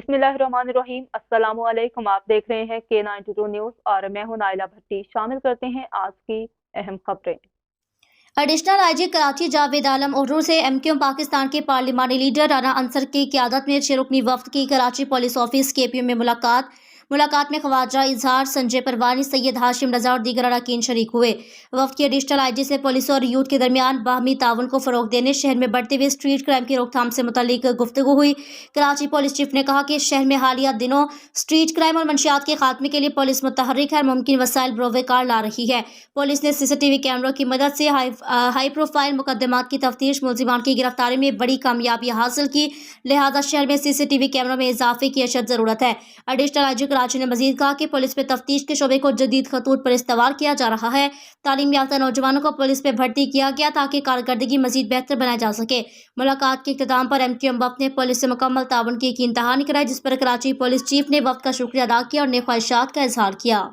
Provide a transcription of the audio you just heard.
बिस्मिल्लाहिर्रहमानिर्रहीम। अस्सलामु अलैकुम। आप देख रहे हैं K92 न्यूज़ और मैं हूं नाइला भट्टी। शामिल करते हैं आज की अहम खबरें। एडिशनल आईजी कराची जावेद आलम और से MQ पाकिस्तान के पार्लिमानी लीडर राना अंसर की क़यादत में 6 रुकनी वफ्द की कराची पुलिस ऑफिस KPM में मुलाकात में ख्वाजा इजहार, संजय परवानी, सैयद हाशिम रजा और दीगर अरकान शरीक हुए। वफ्द के एडिशनल आईजी से पुलिस और यूथ के दरमियान बाहमी ताउन को फरोग देने, शहर में बढ़ते हुए स्ट्रीट क्राइम की रोकथाम से मुतालिक गुफ्तगू हुई। कराची पुलिस चीफ ने कहा कि शहर में हालिया दिनों स्ट्रीट क्राइम और मंशियात के खात्मे के लिए पुलिस मुतहर्रिक है और मुमकिन वसाइल बरोकार ला रही है। पुलिस ने CCTV कैमरों की मदद से हाई प्रोफाइल मुकदमात की तफ्तीश, मुलजिमान की गिरफ्तारी में बड़ी कामयाबी हासिल की। लिहाजा शहर में CCTV कैमरों में इजाफे की अशद जरूरत है। एडिशनल आईजी कराची ने मजीद कहा कि पुलिस पे तफ्तीश के शोबे को जदीद खतूत पर इस्तेमाल किया जा रहा है। तालीम याफ्ता नौजवानों को पुलिस पे भर्ती किया गया ताकि कारकर्दगी मजीद बेहतर बनाई जा सके। मुलाकात के इख्तिताम पर MQM वफ्द ने पुलिस से मुकम्मल ताउन की यकीन दहानी कराई, जिस पर कराची पुलिस चीफ ने वफ्द का शुक्रिया अदा किया और नेक ख्वाहिशात का इजहार किया।